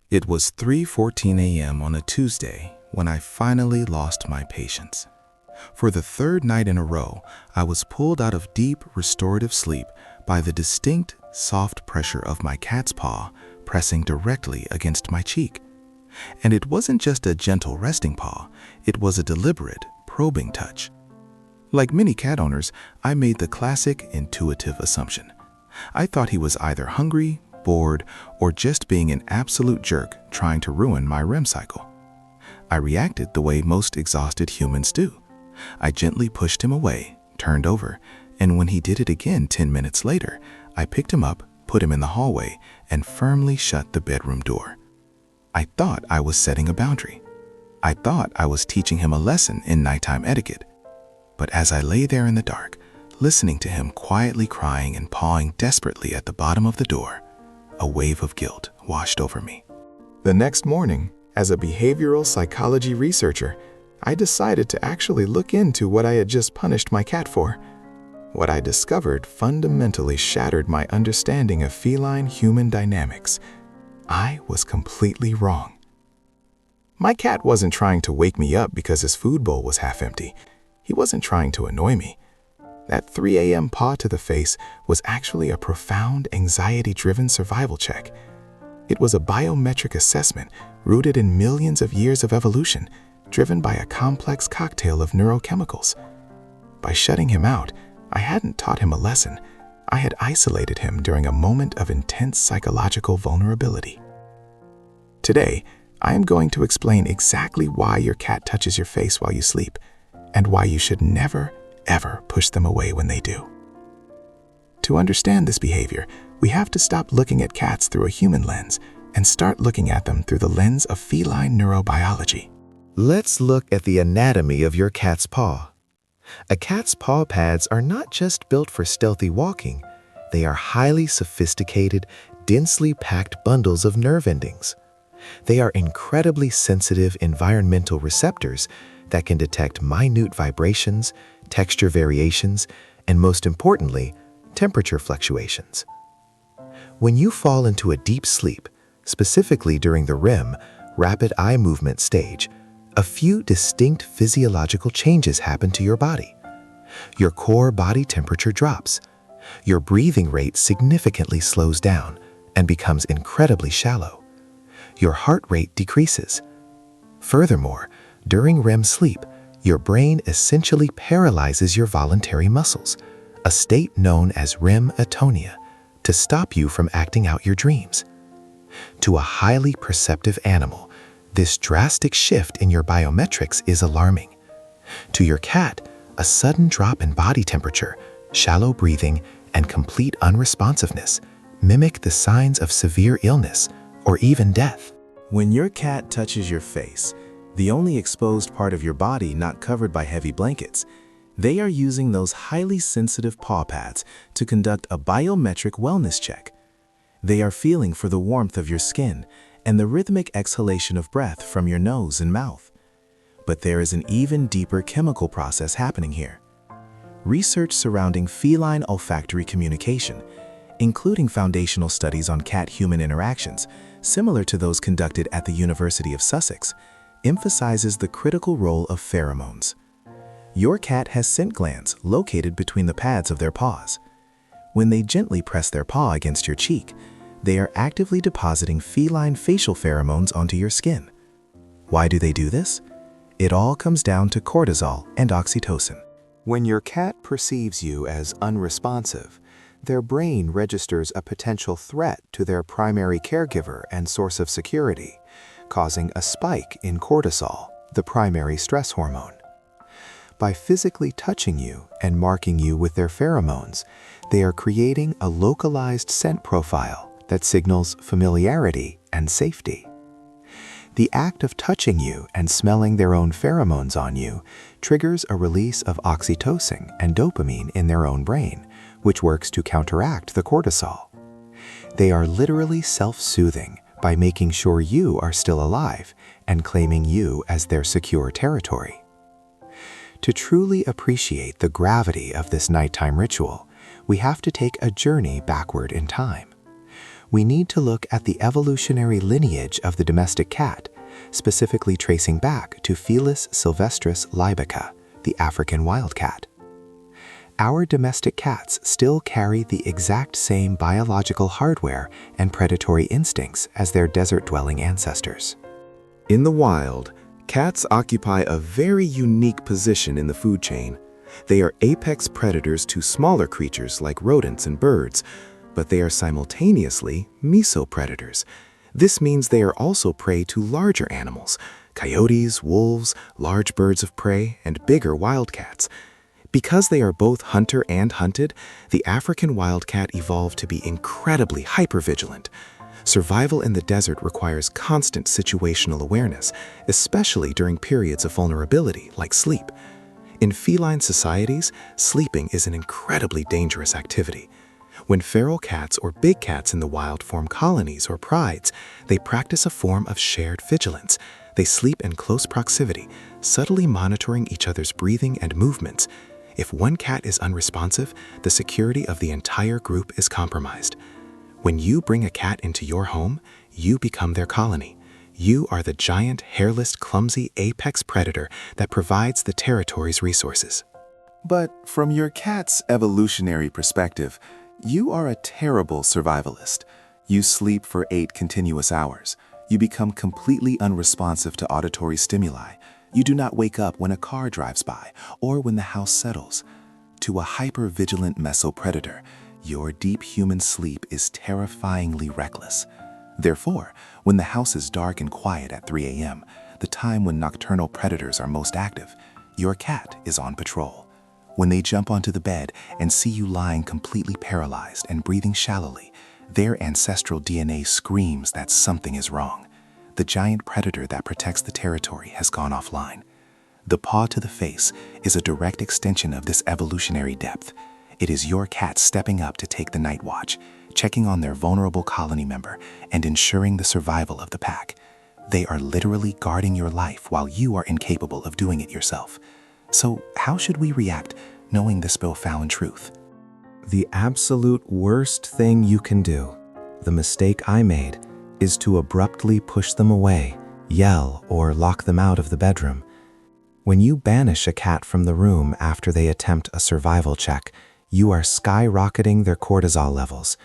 It was 3:14 a.m. on a Tuesday when I finally lost my patience. For the third night in a row, I was pulled out of deep, restorative sleep by the distinct, soft pressure of my cat's paw pressing directly against my cheek. And it wasn't just a gentle resting paw, it was a deliberate, probing touch. Like many cat owners, I made the classic intuitive assumption. I thought he was either hungry, bored, or just being an absolute jerk trying to ruin my REM cycle. I reacted the way most exhausted humans do. I gently pushed him away, turned over, and when he did it again 10 minutes later, I picked him up, put him in the hallway, and firmly shut the bedroom door. I thought I was setting a boundary. I thought I was teaching him a lesson in nighttime etiquette. But as I lay there in the dark, listening to him quietly crying and pawing desperately at the bottom of the door, a wave of guilt washed over me. The next morning, as a behavioral psychology researcher, I decided to actually look into what I had just punished my cat for. What I discovered fundamentally shattered my understanding of feline-human dynamics. I was completely wrong. My cat wasn't trying to wake me up because his food bowl was half empty. He wasn't trying to annoy me. That 3 a.m. paw to the face was actually a profound, anxiety-driven survival check. It was a biometric assessment rooted in millions of years of evolution, driven by a complex cocktail of neurochemicals. By shutting him out, I hadn't taught him a lesson. I had isolated him during a moment of intense psychological vulnerability. Today, I am going to explain exactly why your cat touches your face while you sleep, and why you should never, ever push them away when they do. To understand this behavior, we have to stop looking at cats through a human lens and start looking at them through the lens of feline neurobiology. Let's look at the anatomy of your cat's paw. A cat's paw pads are not just built for stealthy walking, they are highly sophisticated, densely packed bundles of nerve endings. They are incredibly sensitive environmental receptors that can detect minute vibrations, texture variations, and most importantly, temperature fluctuations. When you fall into a deep sleep, specifically during the REM, rapid eye movement stage, a few distinct physiological changes happen to your body. Your core body temperature drops. Your breathing rate significantly slows down and becomes incredibly shallow. Your heart rate decreases. Furthermore, during REM sleep, your brain essentially paralyzes your voluntary muscles, a state known as REM atonia, to stop you from acting out your dreams. To a highly perceptive animal, this drastic shift in your biometrics is alarming. To your cat, a sudden drop in body temperature, shallow breathing, and complete unresponsiveness mimic the signs of severe illness or even death. When your cat touches your face, the only exposed part of your body not covered by heavy blankets, they are using those highly sensitive paw pads to conduct a biometric wellness check. They are feeling for the warmth of your skin and the rhythmic exhalation of breath from your nose and mouth. But there is an even deeper chemical process happening here. Research surrounding feline olfactory communication, including foundational studies on cat-human interactions, similar to those conducted at the University of Sussex, emphasizes the critical role of pheromones. Your cat has scent glands located between the pads of their paws. When they gently press their paw against your cheek, they are actively depositing feline facial pheromones onto your skin. Why do they do this? It all comes down to cortisol and oxytocin. When your cat perceives you as unresponsive, their brain registers a potential threat to their primary caregiver and source of security, causing a spike in cortisol, the primary stress hormone. By physically touching you and marking you with their pheromones, they are creating a localized scent profile that signals familiarity and safety. The act of touching you and smelling their own pheromones on you triggers a release of oxytocin and dopamine in their own brain, which works to counteract the cortisol. They are literally self-soothing by making sure you are still alive and claiming you as their secure territory. To truly appreciate the gravity of this nighttime ritual, we have to take a journey backward in time. we need to look at the evolutionary lineage of the domestic cat, specifically tracing back to Felis sylvestris libica, the African wildcat. Our domestic cats still carry the exact same biological hardware and predatory instincts as their desert-dwelling ancestors. In the wild, cats occupy a very unique position in the food chain. They are apex predators to smaller creatures like rodents and birds, but they are simultaneously mesopredators. This means they are also prey to larger animals, coyotes, wolves, large birds of prey, and bigger wildcats. Because they are both hunter and hunted, the African wildcat evolved to be incredibly hypervigilant. Survival in the desert requires constant situational awareness, especially during periods of vulnerability, like sleep. In feline societies, sleeping is an incredibly dangerous activity. When feral cats or big cats in the wild form colonies or prides, they practice a form of shared vigilance. They sleep in close proximity, subtly monitoring each other's breathing and movements. If one cat is unresponsive, the security of the entire group is compromised. When you bring a cat into your home, you become their colony. You are the giant, hairless, clumsy apex predator that provides the territory's resources. But from your cat's evolutionary perspective, you are a terrible survivalist. You sleep for 8 continuous hours. You become completely unresponsive to auditory stimuli. You do not wake up when a car drives by or when the house settles. To a hyper-vigilant mesopredator, your deep human sleep is terrifyingly reckless. Therefore, when the house is dark and quiet at 3 a.m., the time when nocturnal predators are most active, your cat is on patrol. When they jump onto the bed and see you lying completely paralyzed and breathing shallowly, their ancestral DNA screams that something is wrong. The giant predator that protects the territory has gone offline. The paw to the face is a direct extension of this evolutionary depth. It is your cat stepping up to take the night watch, checking on their vulnerable colony member, and ensuring the survival of the pack. They are literally guarding your life while you are incapable of doing it yourself. So how should we react knowing this profound truth? The absolute worst thing you can do, the mistake I made, is to abruptly push them away, yell, or lock them out of the bedroom. When you banish a cat from the room after they attempt a survival check, you are skyrocketing their cortisol levels.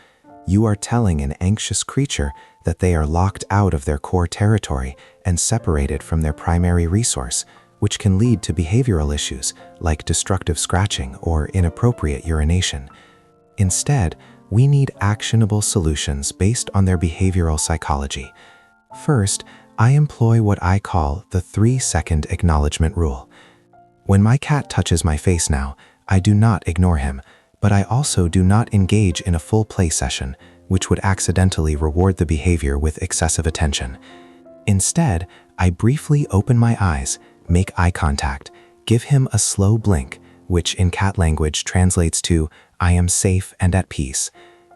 You are telling an anxious creature that they are locked out of their core territory and separated from their primary resource, which can lead to behavioral issues like destructive scratching or inappropriate urination. Instead, we need actionable solutions based on their behavioral psychology. First, I employ what I call the 3-second acknowledgment rule. When my cat touches my face now, I do not ignore him, but I also do not engage in a full play session, which would accidentally reward the behavior with excessive attention. Instead, I briefly open my eyes, make eye contact, give him a slow blink, which in cat language translates to "I am safe and at peace,"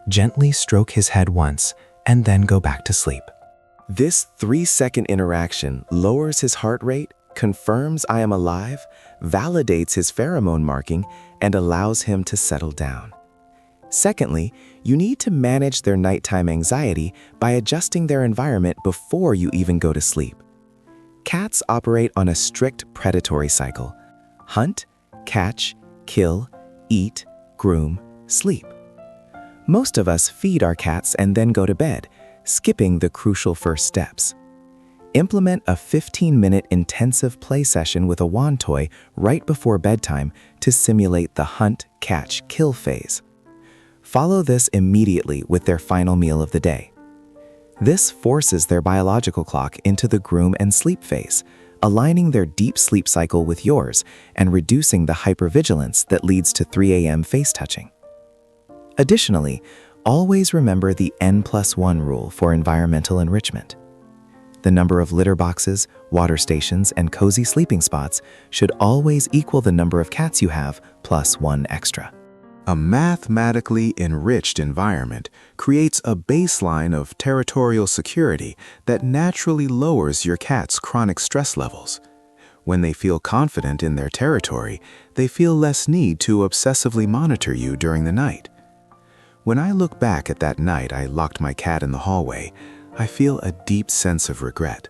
gently stroke his head once, and then go back to sleep. This 3-second interaction lowers his heart rate, confirms I am alive, validates his pheromone marking, and allows him to settle down. Secondly, you need to manage their nighttime anxiety by adjusting their environment before you even go to sleep. Cats operate on a strict predatory cycle: hunt, catch, kill, eat, groom, sleep. Most of us feed our cats and then go to bed, skipping the crucial first steps. Implement a 15-minute intensive play session with a wand toy right before bedtime to simulate the hunt, catch, kill phase. Follow this immediately with their final meal of the day. This forces their biological clock into the groom and sleep phase, aligning their deep sleep cycle with yours and reducing the hypervigilance that leads to 3 a.m. face touching. Additionally, always remember the N+1 rule for environmental enrichment. The number of litter boxes, water stations, and cozy sleeping spots should always equal the number of cats you have plus 1 extra. A mathematically enriched environment creates a baseline of territorial security that naturally lowers your cat's chronic stress levels. When they feel confident in their territory, they feel less need to obsessively monitor you during the night. When I look back at that night I locked my cat in the hallway, I feel a deep sense of regret.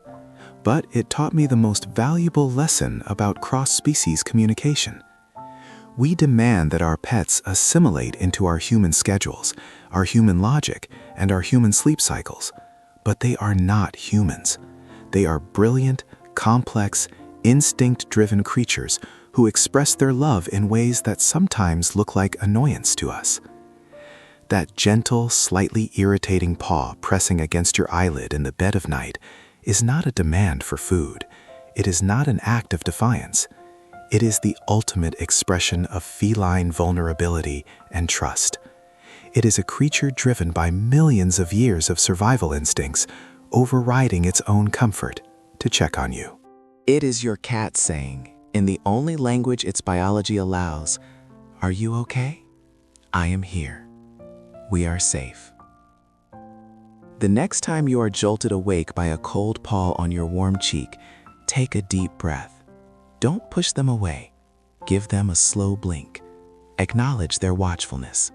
But it taught me the most valuable lesson about cross-species communication. We demand that our pets assimilate into our human schedules, our human logic, and our human sleep cycles. But they are not humans. They are brilliant, complex, instinct-driven creatures who express their love in ways that sometimes look like annoyance to us. That gentle, slightly irritating paw pressing against your eyelid in the dead of night is not a demand for food. It is not an act of defiance. It is the ultimate expression of feline vulnerability and trust. It is a creature driven by millions of years of survival instincts, overriding its own comfort to check on you. It is your cat saying, in the only language its biology allows, "Are you okay? I am here. We are safe." The next time you are jolted awake by a cold paw on your warm cheek, take a deep breath. Don't push them away. Give them a slow blink. Acknowledge their watchfulness.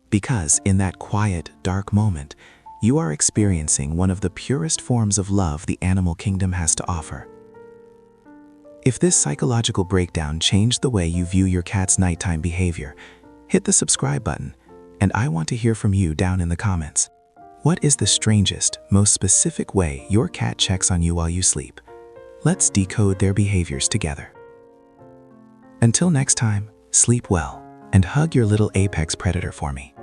Because in that quiet, dark moment, you are experiencing one of the purest forms of love the animal kingdom has to offer. If this psychological breakdown changed the way you view your cat's nighttime behavior, hit the subscribe button, and I want to hear from you down in the comments. What is the strangest, most specific way your cat checks on you while you sleep? Let's decode their behaviors together. Until next time, sleep well and hug your little apex predator for me.